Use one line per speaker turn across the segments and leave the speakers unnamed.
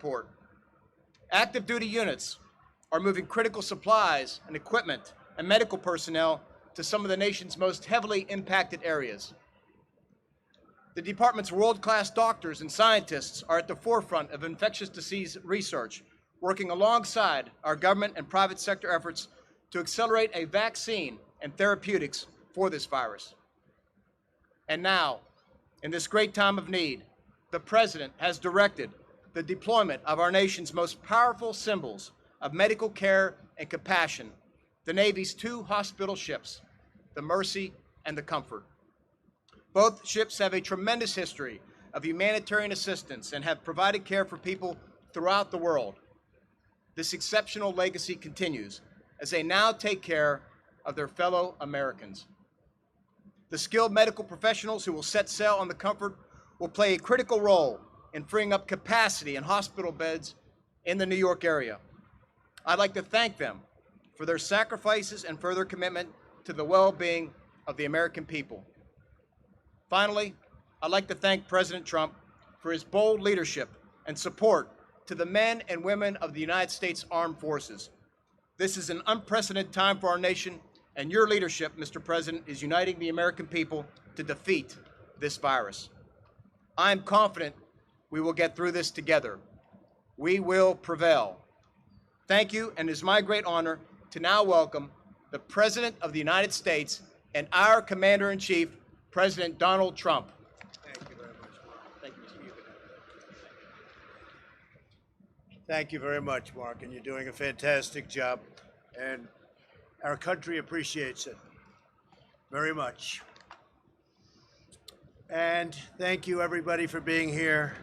support. Active duty units are moving critical supplies and equipment and medical personnel to some of the nation's most heavily impacted areas. The department's world-class doctors and scientists are at the forefront of infectious disease research, working alongside our government and private sector efforts to accelerate a vaccine and therapeutics for this virus. And now, in this great time of need, the President has directed the deployment of our nation's most powerful symbols of medical care and compassion, the Navy's two hospital ships, the Mercy and the Comfort. Both ships have a tremendous history of humanitarian assistance and have provided care for people throughout the world. This exceptional legacy continues as they now take care of their fellow Americans. The skilled medical professionals who will set sail on the Comfort will play a critical role in freeing up capacity in hospital beds in the New York area. I'd like to thank them for their sacrifices and for their commitment to the well-being of the American people. Finally, I'd like to thank President Trump for his bold leadership and support to the men and women of the United States Armed Forces. This is an unprecedented time for our nation, and your leadership, Mr. President, is uniting the American people to defeat this virus. I am confident we will get through this together. We will prevail. Thank you, and it is my great honor to now welcome the President of the United States and our Commander-in-Chief, President Donald Trump.
Thank you very much.
Thank you, Mr. President.
Thank you very much, Mark, and you're doing a fantastic job, and our country appreciates it very much. And thank you, everybody, for being here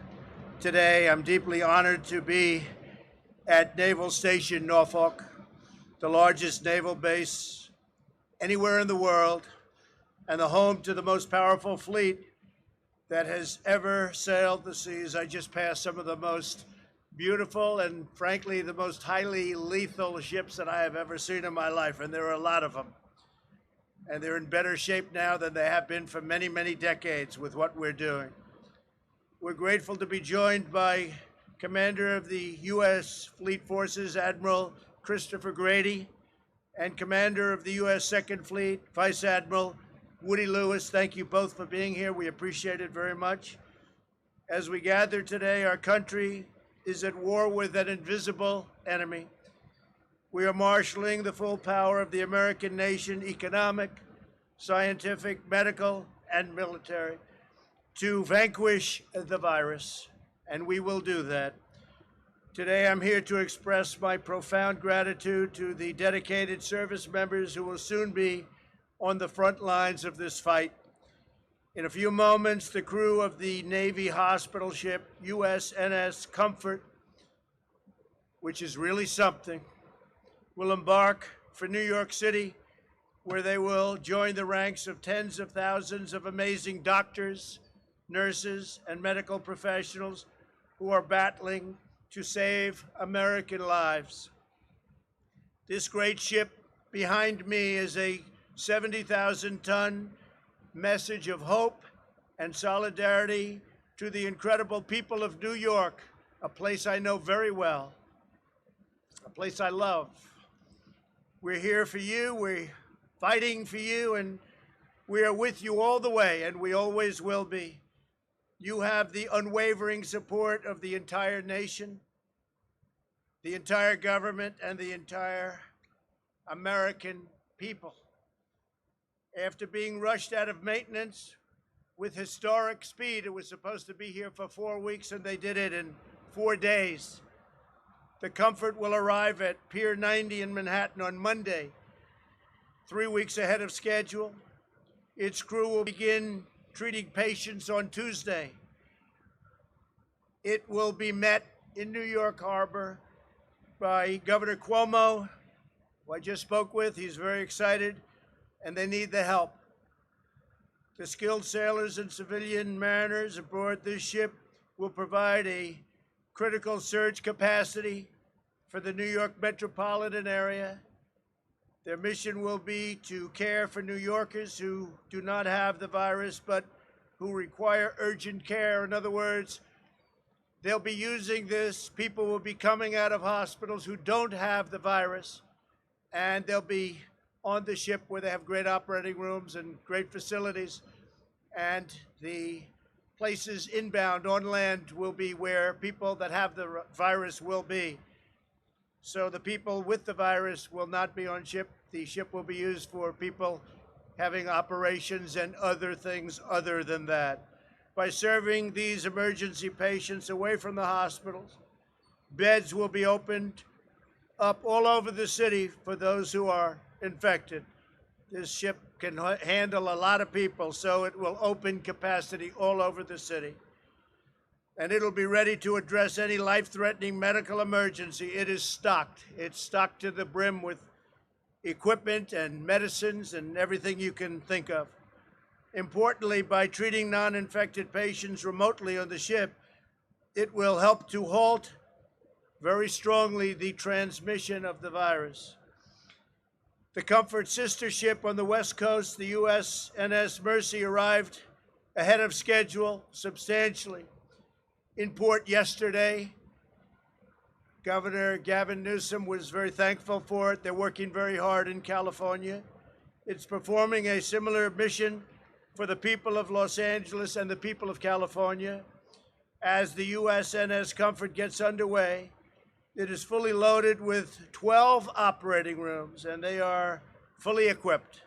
today. I'm deeply honored to be at Naval Station Norfolk, the largest naval base anywhere in the world, and the home to the most powerful fleet that has ever sailed the seas. I just passed some of the most beautiful and, frankly, the most highly lethal ships that I have ever seen in my life, and there are a lot of them. And they're in better shape now than they have been for many, many decades with what we're doing. We're grateful to be joined by Commander of the U.S. Fleet Forces, Admiral Christopher Grady, and Commander of the U.S. Second Fleet, Vice Admiral Woody Lewis. Thank you both for being here. We appreciate it very much. As we gather today, our country is at war with an invisible enemy. We are marshaling the full power of the American nation, economic, scientific, medical, and military, to vanquish the virus, and we will do that. Today, I'm here to express my profound gratitude to the dedicated service members who will soon be on the front lines of this fight. In a few moments, the crew of the Navy hospital ship USNS Comfort, which is really something, will embark for New York City, where they will join the ranks of tens of thousands of amazing doctors, nurses, and medical professionals who are battling to save American lives. This great ship behind me is a 70,000-ton message of hope and solidarity to the incredible people of New York, a place I know very well, a place I love. We're here for you, we're fighting for you, and we are with you all the way, and we always will be. You have the unwavering support of the entire nation, the entire government, and the entire American people. After being rushed out of maintenance with historic speed, it was supposed to be here for 4 weeks, and they did it in 4 days. The Comfort will arrive at Pier 90 in Manhattan on Monday, 3 weeks ahead of schedule. Its crew will begin treating patients on Tuesday. It will be met in New York Harbor by Governor Cuomo, who I just spoke with. He's very excited, and they need the help. The skilled sailors and civilian mariners aboard this ship will provide a critical surge capacity for the New York metropolitan area. Their mission will be to care for New Yorkers who do not have the virus but who require urgent care. In other words, They'll be using this. People will be coming out of hospitals who don't have the virus, and they'll be on the ship where they have great operating rooms and great facilities. And the places inbound on land will be where people that have the virus will be. So the people with the virus will not be on ship. The ship will be used for people having operations and other things other than that. By serving these emergency patients away from the hospitals, beds will be opened up all over the city for those who are infected. This ship can handle a lot of people, so it will open capacity all over the city. And it'll be ready to address any life-threatening medical emergency. It is stocked. It's stocked to the brim with equipment and medicines and everything you can think of. Importantly, by treating non-infected patients remotely on the ship, it will help to halt very strongly the transmission of the virus. The Comfort sister ship on the West Coast, the USNS Mercy, arrived ahead of schedule substantially in port yesterday. Governor Gavin Newsom was very thankful for it. They're working very hard in California. It's performing a similar mission for the people of Los Angeles and the people of California. As the USNS Comfort gets underway, it is fully loaded with 12 operating rooms, and they are fully equipped.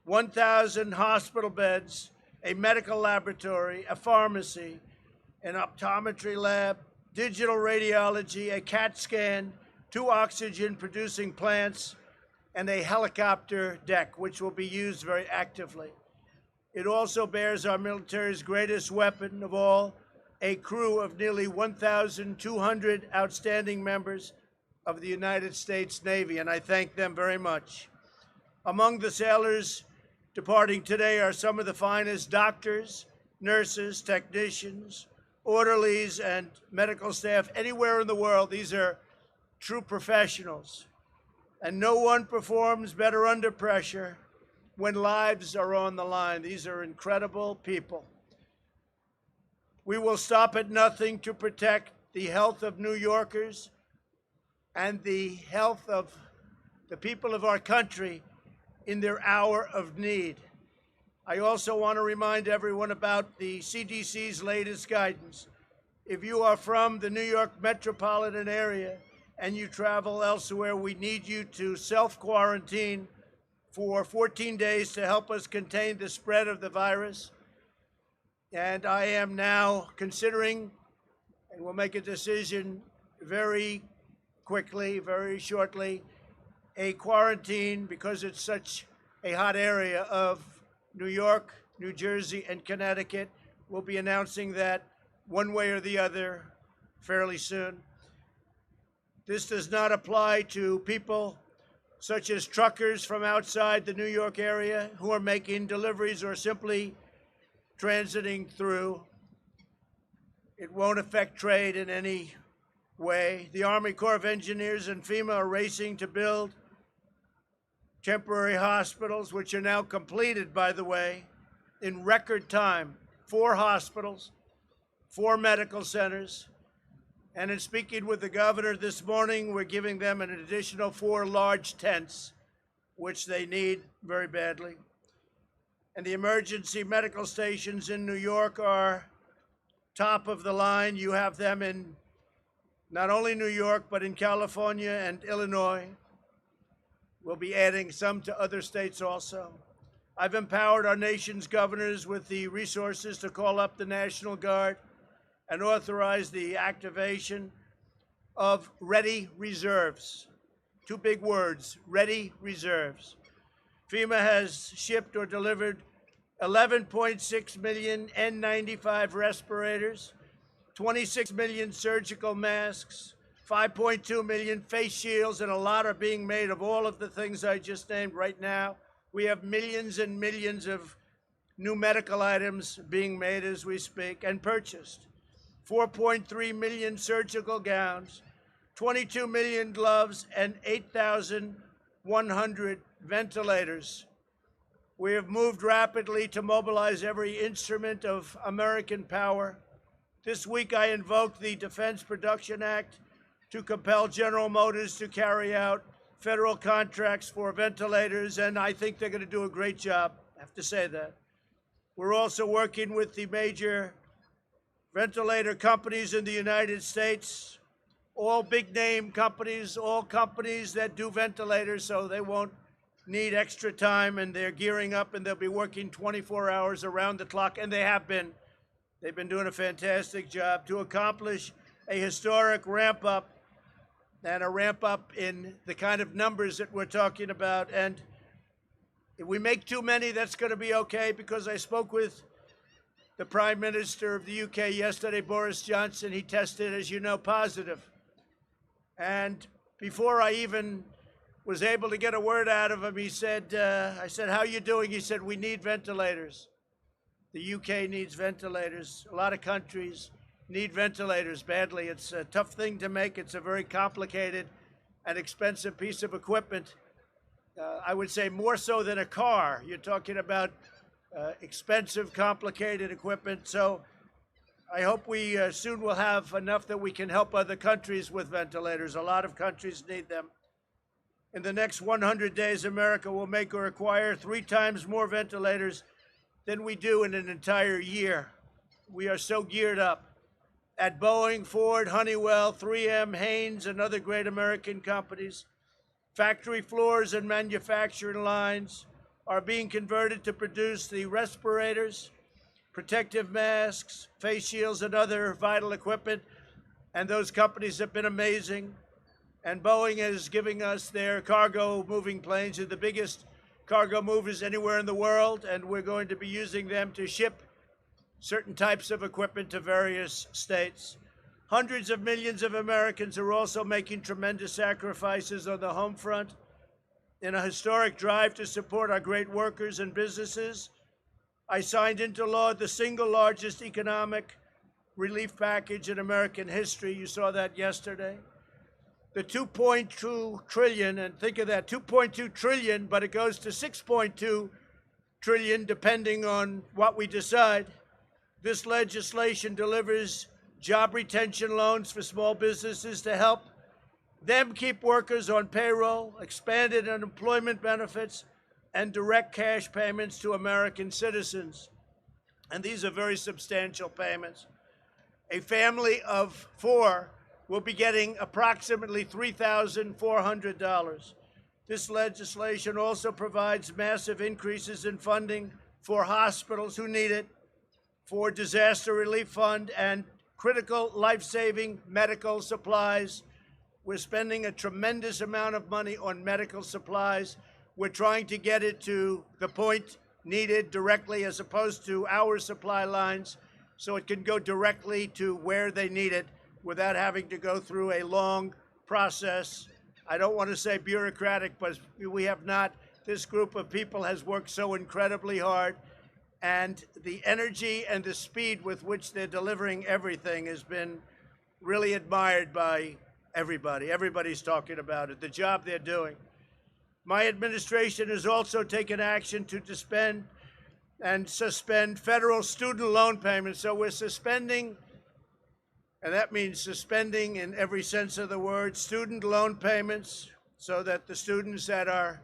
1,000 hospital beds, a medical laboratory, a pharmacy, an optometry lab, digital radiology, a CAT scan, 2 oxygen-producing plants, and a helicopter deck, which will be used very actively. It also bears our military's greatest weapon of all, a crew of nearly 1,200 outstanding members of the United States Navy, and I thank them very much. Among the sailors departing today are some of the finest doctors, nurses, technicians, orderlies, and medical staff anywhere in the world. These are true professionals, and no one performs better under pressure when lives are on the line. These are incredible people. We will stop at nothing to protect the health of New Yorkers and the health of the people of our country in their hour of need. I also want to remind everyone about the CDC's latest guidance. If you are from the New York metropolitan area and you travel elsewhere, we need you to self-quarantine for 14 days to help us contain the spread of the virus. And I am now considering, and we'll make a decision very quickly, very shortly, a quarantine, because it's such a hot area, of New York, New Jersey, and Connecticut. We'll be announcing that one way or the other fairly soon. This does not apply to people such as truckers from outside the New York area who are making deliveries or simply transiting through. It won't affect trade in any way. The Army Corps of Engineers and FEMA are racing to build temporary hospitals, which are now completed, by the way, in record time. 4 hospitals, 4 medical centers. And in speaking with the governor this morning, we're giving them an additional 4 large tents, which they need very badly. And the emergency medical stations in New York are top of the line. You have them in not only New York, but in California and Illinois. We'll be adding some to other states also. I've empowered our nation's governors with the resources to call up the National Guard and authorize the activation of ready reserves. 2 big words, ready reserves. FEMA has shipped or delivered 11.6 million N95 respirators, 26 million surgical masks, 5.2 million face shields, and a lot are being made of all of the things I just named right now. We have millions and millions of new medical items being made as we speak and purchased. 4.3 million surgical gowns, 22 million gloves, and 8,100 ventilators. We have moved rapidly to mobilize every instrument of American power. This week I invoked the Defense Production Act to compel General Motors to carry out federal contracts for ventilators, and I think they're going to do a great job. I have to say that. We're also working with the major ventilator companies in the United States, all big name companies, all companies that do ventilators, so they won't need extra time, and they're gearing up and they'll be working 24 hours around the clock, and they have been. They've been doing a fantastic job to accomplish a historic ramp up and a ramp up in the kind of numbers that we're talking about. And if we make too many, that's going to be okay, because I spoke with the Prime Minister of the UK yesterday, Boris Johnson. He tested, as you know, positive. And before I even was able to get a word out of him, he said, I said, how are you doing? He said, we need ventilators. The UK needs ventilators. A lot of countries need ventilators badly. It's a tough thing to make. It's a very complicated and expensive piece of equipment. I would say more so than a car. You're talking about expensive, complicated equipment. So I hope we soon will have enough that we can help other countries with ventilators. A lot of countries need them. In the next 100 days, America will make or acquire 3 times more ventilators than we do in an entire year. We are so geared up. At Boeing, Ford, Honeywell, 3M, Haynes, and other great American companies, factory floors and manufacturing lines are being converted to produce the respirators, protective masks, face shields, and other vital equipment. And those companies have been amazing. And Boeing is giving us their cargo moving planes. They're the biggest cargo movers anywhere in the world, and we're going to be using them to ship certain types of equipment to various states. Hundreds of millions of Americans are also making tremendous sacrifices on the home front in a historic drive to support our great workers and businesses. I signed into law the single largest economic relief package in American history. You saw that yesterday. The 2.2 trillion, and think of that, 2.2 trillion, but it goes to 6.2 trillion depending on what we decide. This legislation delivers job retention loans for small businesses to help them keep workers on payroll, expanded unemployment benefits, and direct cash payments to American citizens. And these are very substantial payments. A family of 4 will be getting approximately $3,400. This legislation also provides massive increases in funding for hospitals who need it, for disaster relief fund, and critical life-saving medical supplies. We're spending a tremendous amount of money on medical supplies. We're trying to get it to the point needed directly, as opposed to our supply lines, so it can go directly to where they need it without having to go through a long process. I don't want to say bureaucratic, but we have not. This group of people has worked so incredibly hard, and the energy and the speed with which they're delivering everything has been really admired by everybody. Everybody's talking about it, the job they're doing. My administration has also taken action to suspend federal student loan payments. So we're suspending, and that means suspending in every sense of the word, student loan payments, so that the students that are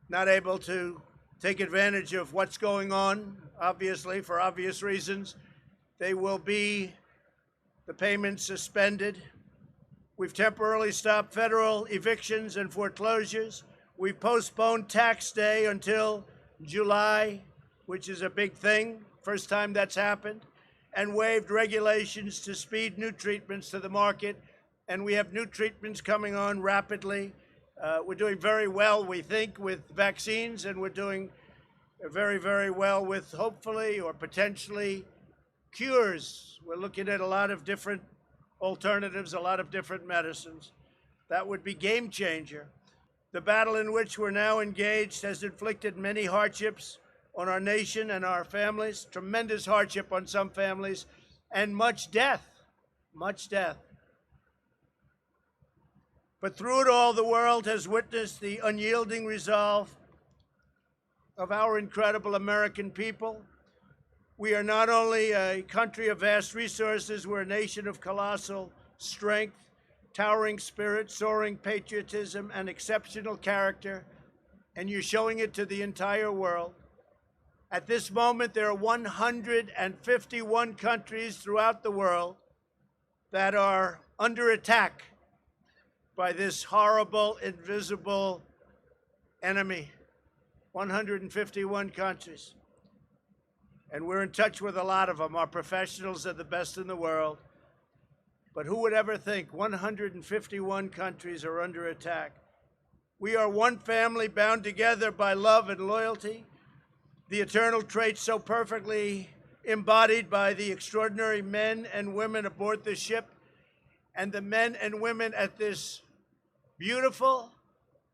not able to take advantage of what's going on, obviously, for obvious reasons, they will be the payments suspended. We've temporarily stopped federal evictions and foreclosures. We've postponed tax day until July, which is a big thing, first time that's happened, and waived regulations to speed new treatments to the market. And we have new treatments coming on rapidly. We're doing very well, we think, with vaccines, and we're doing very, very well with, hopefully, or potentially, cures. We're looking at a lot of different alternatives, a lot of different medicines. That would be game changer. The battle in which we're now engaged has inflicted many hardships on our nation and our families, tremendous hardship on some families, and much death, much death. But through it all, the world has witnessed the unyielding resolve of our incredible American people. We are not only a country of vast resources, we're a nation of colossal strength, towering spirit, soaring patriotism, and exceptional character, and you're showing it to the entire world. At this moment, there are 151 countries throughout the world that are under attack by this horrible, invisible enemy. 151 countries. And we're in touch with a lot of them. Our professionals are the best in the world. But who would ever think 151 countries are under attack? We are one family bound together by love and loyalty, the eternal traits so perfectly embodied by the extraordinary men and women aboard the ship and the men and women at this beautiful,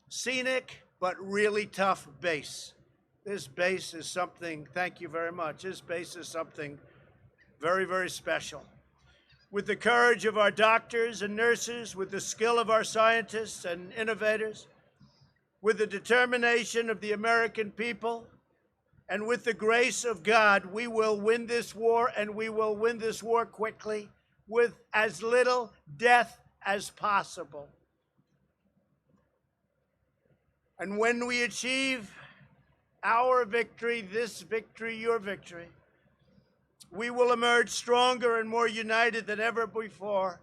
scenic, but really tough base. This base is something, thank you very much, this base is something very, very special. With the courage of our doctors and nurses, with the skill of our scientists and innovators, with the determination of the American people, and with the grace of God, we will win this war, and we will win this war quickly with as little death as possible. And when we achieve our victory, this victory, your victory, we will emerge stronger and more united than ever before.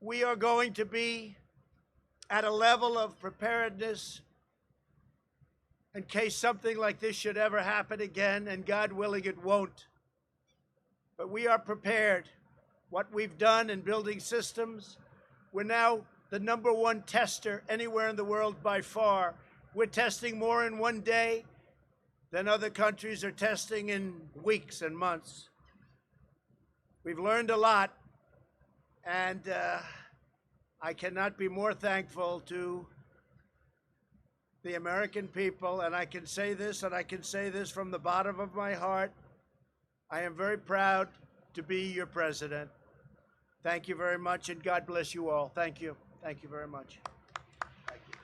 We are going to be at a level of preparedness in case something like this should ever happen again, and God willing, it won't. But we are prepared. What we've done in building systems, we're now the #1 tester anywhere in the world by far. We're testing more in one day than other countries are testing in weeks and months. We've learned a lot, and I cannot be more thankful to the American people, and I can say this, and I can say this from the bottom of my heart. I am very proud to be your president. Thank you very much, and God bless you all. Thank you. Thank you very much. Thank you.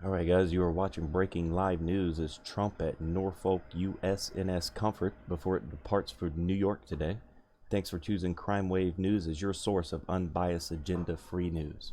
Alright guys, you are watching breaking live news as Trump at Norfolk USNS Comfort before it departs for New York today. Thanks for choosing Crime Wave News as your source of unbiased, agenda-free news.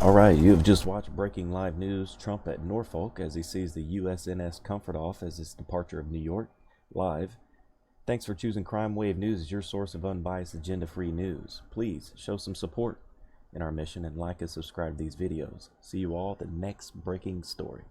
Alright, you have just watched breaking live news. Trump at Norfolk as he sees the USNS Comfort off as its departure of New York. Live. Thanks for choosing Crime Wave News as your source of unbiased, agenda-free news. Please show some support in our mission and like and subscribe to these videos. See you all at the next breaking story.